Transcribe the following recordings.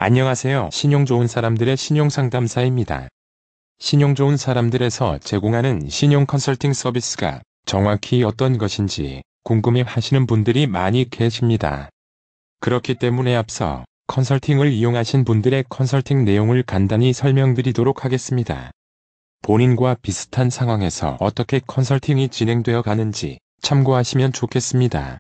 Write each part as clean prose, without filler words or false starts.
안녕하세요. 신용 좋은 사람들의 신용상담사입니다. 신용 좋은 사람들에서 제공하는 신용 컨설팅 서비스가 정확히 어떤 것인지 궁금해 하시는 분들이 많이 계십니다. 그렇기 때문에 앞서 컨설팅을 이용하신 분들의 컨설팅 내용을 간단히 설명드리도록 하겠습니다. 본인과 비슷한 상황에서 어떻게 컨설팅이 진행되어 가는지 참고하시면 좋겠습니다.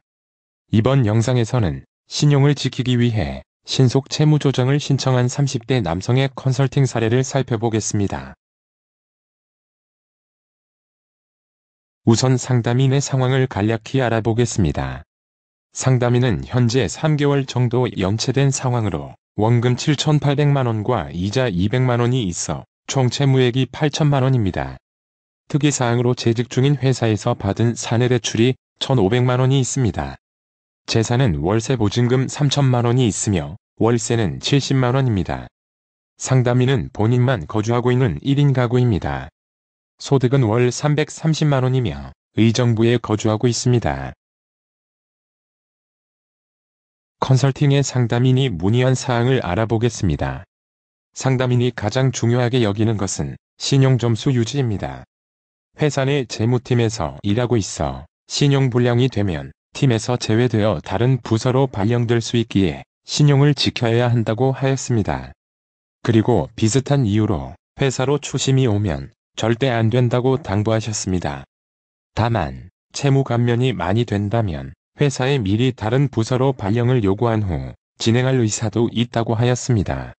이번 영상에서는 신용을 지키기 위해 신속 채무조정을 신청한 30대 남성의 컨설팅 사례를 살펴보겠습니다. 우선 상담인의 상황을 간략히 알아보겠습니다. 상담인은 현재 3개월 정도 연체된 상황으로 원금 7,800만원과 이자 200만원이 있어 총 채무액이 8천만원입니다. 특이사항으로 재직 중인 회사에서 받은 사내대출이 1,500만원이 있습니다. 재산은 월세 보증금 3천만원이 있으며 월세는 70만원입니다. 상담인은 본인만 거주하고 있는 1인 가구입니다. 소득은 월 330만원이며 의정부에 거주하고 있습니다. 컨설팅의 상담인이 문의한 사항을 알아보겠습니다. 상담인이 가장 중요하게 여기는 것은 신용점수 유지입니다. 회사 내 재무팀에서 일하고 있어 신용불량이 되면 팀에서 제외되어 다른 부서로 발령될 수 있기에 신용을 지켜야 한다고 하였습니다. 그리고 비슷한 이유로 회사로 추심이 오면 절대 안 된다고 당부하셨습니다. 다만 채무 감면이 많이 된다면 회사에 미리 다른 부서로 발령을 요구한 후 진행할 의사도 있다고 하였습니다.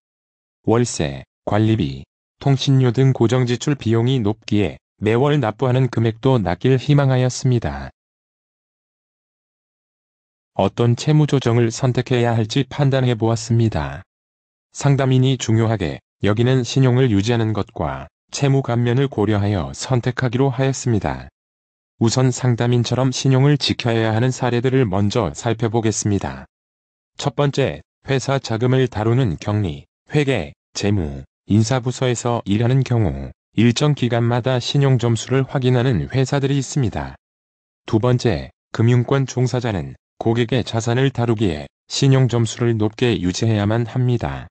월세, 관리비, 통신료 등 고정지출 비용이 높기에 매월 납부하는 금액도 낮길 희망하였습니다. 어떤 채무 조정을 선택해야 할지 판단해 보았습니다. 상담인이 중요하게 여기는 신용을 유지하는 것과 채무 감면을 고려하여 선택하기로 하였습니다. 우선 상담인처럼 신용을 지켜야 하는 사례들을 먼저 살펴보겠습니다. 첫 번째, 회사 자금을 다루는 경리, 회계, 재무, 인사부서에서 일하는 경우 일정 기간마다 신용 점수를 확인하는 회사들이 있습니다. 두 번째, 금융권 종사자는 고객의 자산을 다루기에 신용 점수를 높게 유지해야만 합니다.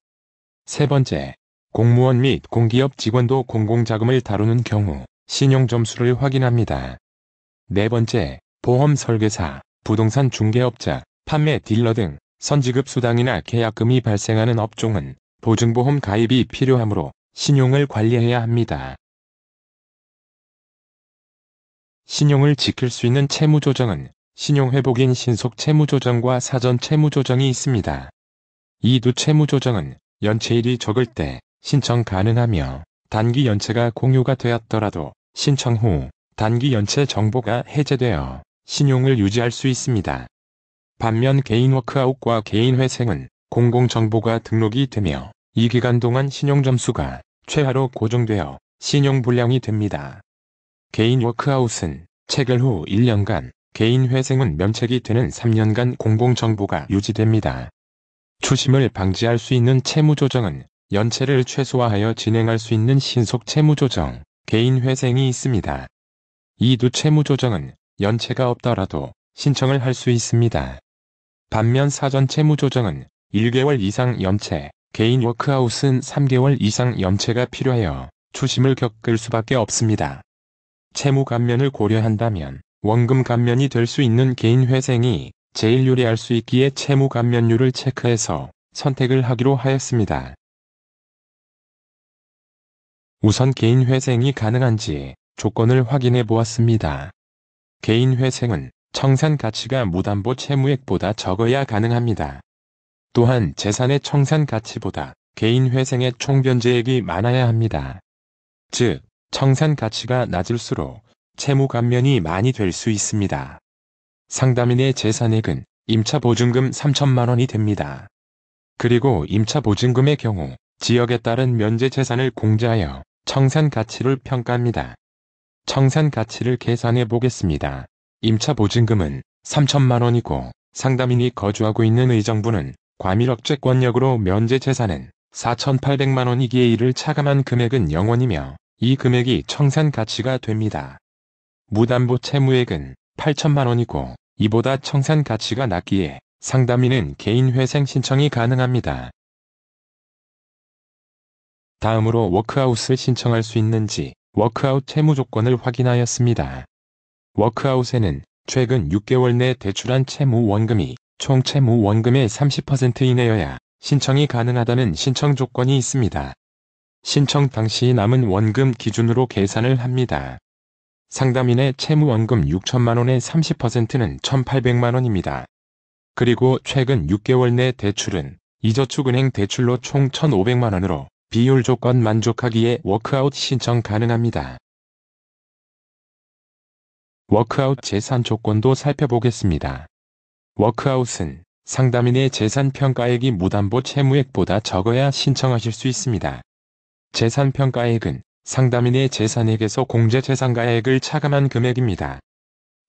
세 번째, 공무원 및 공기업 직원도 공공자금을 다루는 경우 신용 점수를 확인합니다. 네 번째, 보험 설계사, 부동산 중개업자, 판매 딜러 등 선지급 수당이나 계약금이 발생하는 업종은 보증보험 가입이 필요하므로 신용을 관리해야 합니다. 신용을 지킬 수 있는 채무조정은 신용회복인 신속 채무조정과 사전 채무조정이 있습니다. 이 두 채무조정은 연체일이 적을 때 신청 가능하며 단기 연체가 공유가 되었더라도 신청 후 단기 연체 정보가 해제되어 신용을 유지할 수 있습니다. 반면 개인 워크아웃과 개인 회생은 공공정보가 등록이 되며 이 기간 동안 신용점수가 최하로 고정되어 신용불량이 됩니다. 개인 워크아웃은 체결 후 1년간, 개인 회생은 면책이 되는 3년간 공공정보가 유지됩니다. 추심을 방지할 수 있는 채무조정은 연체를 최소화하여 진행할 수 있는 신속 채무조정, 개인 회생이 있습니다. 이 두 채무조정은 연체가 없더라도 신청을 할 수 있습니다. 반면 사전 채무조정은 1개월 이상 연체, 개인 워크아웃은 3개월 이상 연체가 필요하여 추심을 겪을 수밖에 없습니다. 채무 감면을 고려한다면 원금 감면이 될 수 있는 개인 회생이 제일 유리할 수 있기에 채무 감면율을 체크해서 선택을 하기로 하였습니다. 우선 개인 회생이 가능한지 조건을 확인해 보았습니다. 개인 회생은 청산 가치가 무담보 채무액보다 적어야 가능합니다. 또한 재산의 청산 가치보다 개인 회생의 총 변제액이 많아야 합니다. 즉, 청산 가치가 낮을수록 채무 감면이 많이 될 수 있습니다. 상담인의 재산액은 임차보증금 3천만원이 됩니다. 그리고 임차보증금의 경우 지역에 따른 면제 재산을 공제하여 청산 가치를 평가합니다. 청산 가치를 계산해 보겠습니다. 임차보증금은 3천만원이고 상담인이 거주하고 있는 의정부는 과밀억제권역으로 면제 재산은 4,800만원이기에 이를 차감한 금액은 0원이며 이 금액이 청산 가치가 됩니다. 무담보 채무액은 8천만원이고 이보다 청산 가치가 낮기에 상담인은 개인 회생 신청이 가능합니다. 다음으로 워크아웃을 신청할 수 있는지 워크아웃 채무 조건을 확인하였습니다. 워크아웃에는 최근 6개월 내 대출한 채무 원금이 총 채무 원금의 30% 이내여야 신청이 가능하다는 신청 조건이 있습니다. 신청 당시 남은 원금 기준으로 계산을 합니다. 상담인의 채무 원금 6천만 원의 30%는 1,800만 원입니다. 그리고 최근 6개월 내 대출은 이저축은행 대출로 총 1,500만 원으로 비율 조건 만족하기에 워크아웃 신청 가능합니다. 워크아웃 재산 조건도 살펴보겠습니다. 워크아웃은 상담인의 재산 평가액이 무담보 채무액보다 적어야 신청하실 수 있습니다. 재산 평가액은 상담인의 재산액에서 공제재산가액을 차감한 금액입니다.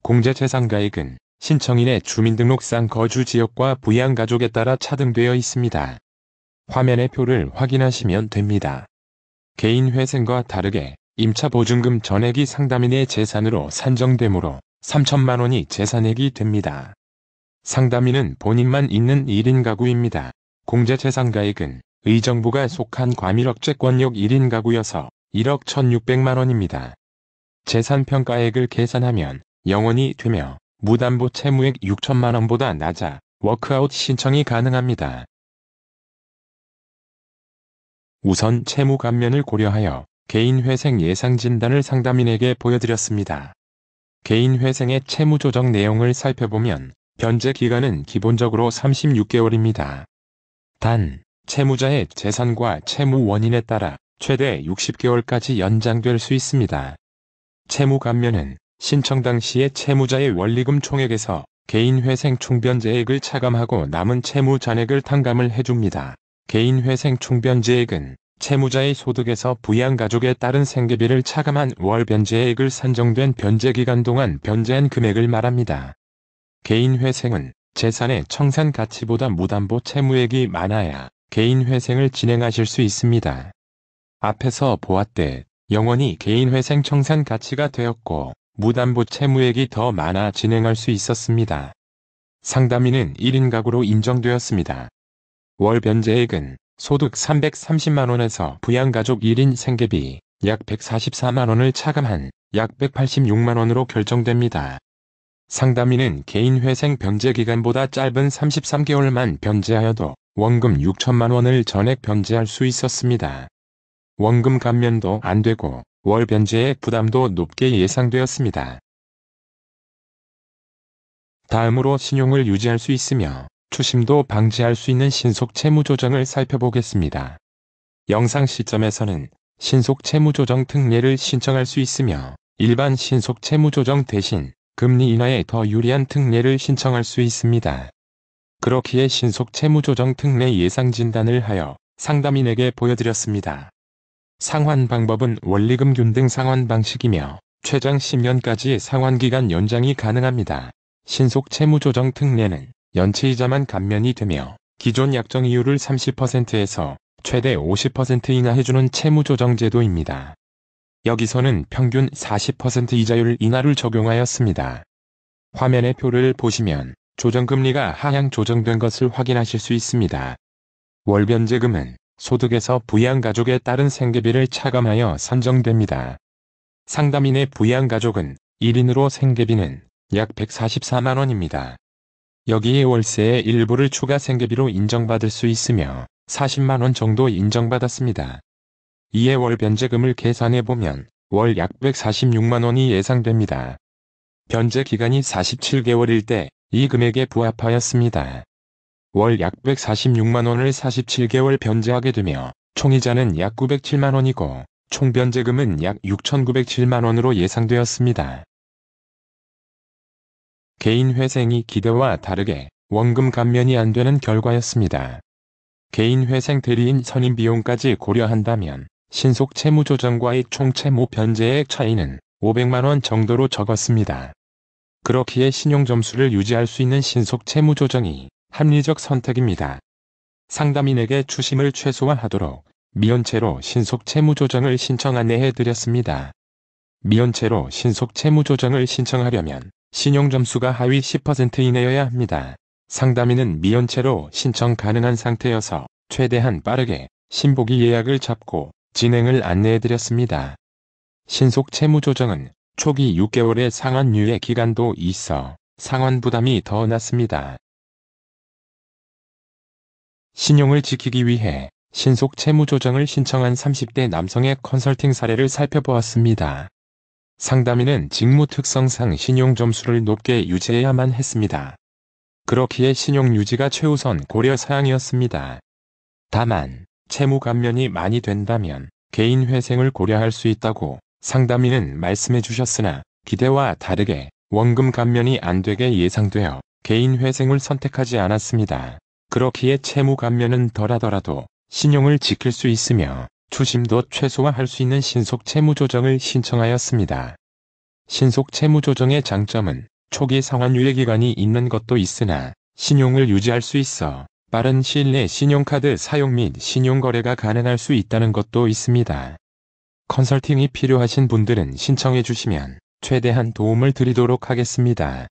공제재산가액은 신청인의 주민등록상 거주 지역과 부양가족에 따라 차등되어 있습니다. 화면의 표를 확인하시면 됩니다. 개인회생과 다르게 임차보증금 전액이 상담인의 재산으로 산정되므로 3천만 원이 재산액이 됩니다. 상담인은 본인만 있는 1인 가구입니다. 공제재산가액은 의정부가 속한 과밀억제권역 1인 가구여서 1억 1,600만 원입니다. 재산평가액을 계산하면 0원이 되며 무담보 채무액 6천만 원보다 낮아 워크아웃 신청이 가능합니다. 우선 채무 감면을 고려하여 개인회생 예상진단을 상담인에게 보여드렸습니다. 개인회생의 채무조정 내용을 살펴보면 변제 기간은 기본적으로 36개월입니다. 단, 채무자의 재산과 채무 원인에 따라 최대 60개월까지 연장될 수 있습니다. 채무 감면은 신청 당시의 채무자의 원리금 총액에서 개인회생 총변제액을 차감하고 남은 채무 잔액을 탕감을 해줍니다. 개인회생 총변제액은 채무자의 소득에서 부양가족에 따른 생계비를 차감한 월 변제액을 산정된 변제기간 동안 변제한 금액을 말합니다. 개인회생은 재산의 청산 가치보다 무담보 채무액이 많아야 개인회생을 진행하실 수 있습니다. 앞에서 보았듯 0원이 개인회생 청산 가치가 되었고 무담보 채무액이 더 많아 진행할 수 있었습니다. 상담인은 1인 가구로 인정되었습니다. 월 변제액은 소득 330만 원에서 부양가족 1인 생계비 약 144만 원을 차감한 약 186만 원으로 결정됩니다. 상담인은 개인회생 변제기간보다 짧은 33개월만 변제하여도 원금 6천만 원을 전액 변제할 수 있었습니다. 원금 감면도 안되고 월 변제액 부담도 높게 예상되었습니다. 다음으로 신용을 유지할 수 있으며 추심도 방지할 수 있는 신속 채무조정을 살펴보겠습니다. 영상 시점에서는 신속 채무조정 특례를 신청할 수 있으며 일반 신속 채무조정 대신 금리 인하에 더 유리한 특례를 신청할 수 있습니다. 그렇기에 신속 채무조정 특례 예상 진단을 하여 상담인에게 보여드렸습니다. 상환 방법은 원리금 균등 상환 방식이며 최장 10년까지 상환기간 연장이 가능합니다. 신속 채무조정 특례는 연체이자만 감면이 되며 기존 약정 이율을 30%에서 최대 50% 인하해주는 채무조정 제도입니다. 여기서는 평균 40% 이자율 인하를 적용하였습니다. 화면의 표를 보시면 조정금리가 하향 조정된 것을 확인하실 수 있습니다. 월변제금은 소득에서 부양가족에 따른 생계비를 차감하여 산정됩니다. 상담인의 부양가족은 1인으로 생계비는 약 144만 원입니다. 여기에 월세의 일부를 추가 생계비로 인정받을 수 있으며 40만 원 정도 인정받았습니다. 이에 월 변제금을 계산해보면 월 약 146만 원이 예상됩니다. 변제 기간이 47개월일 때 이 금액에 부합하였습니다. 월 약 146만 원을 47개월 변제하게 되며 총이자는 약 907만 원이고 총 변제금은 약 6,907만 원으로 예상되었습니다. 개인회생이 기대와 다르게 원금 감면이 안되는 결과였습니다. 개인회생 대리인 선임 비용까지 고려한다면 신속 채무조정과의 총 채무 변제액 차이는 500만 원 정도로 적었습니다. 그렇기에 신용점수를 유지할 수 있는 신속 채무조정이 합리적 선택입니다. 상담인에게 추심을 최소화하도록 미연체로 신속 채무조정을 신청 안내해드렸습니다. 미연체로 신속 채무조정을 신청하려면 신용점수가 하위 10% 이내여야 합니다. 상담인은 미연체로 신청 가능한 상태여서 최대한 빠르게 신보기 예약을 잡고 진행을 안내해드렸습니다. 신속 채무조정은 초기 6개월의 상환 유예 기간도 있어 상환 부담이 더 낮습니다. 신용을 지키기 위해 신속 채무조정을 신청한 30대 남성의 컨설팅 사례를 살펴보았습니다. 상담인은 직무 특성상 신용 점수를 높게 유지해야만 했습니다. 그렇기에 신용 유지가 최우선 고려 사항이었습니다. 다만 채무 감면이 많이 된다면 개인 회생을 고려할 수 있다고 상담인은 말씀해 주셨으나 기대와 다르게 원금 감면이 안 되게 예상되어 개인 회생을 선택하지 않았습니다. 그렇기에 채무 감면은 덜하더라도 신용을 지킬 수 있으며 추심도 최소화할 수 있는 신속 채무조정을 신청하였습니다. 신속 채무조정의 장점은 초기 상환 유예 기간이 있는 것도 있으나 신용을 유지할 수 있어 빠른 시일 내 신용카드 사용 및 신용거래가 가능할 수 있다는 것도 있습니다. 컨설팅이 필요하신 분들은 신청해 주시면 최대한 도움을 드리도록 하겠습니다.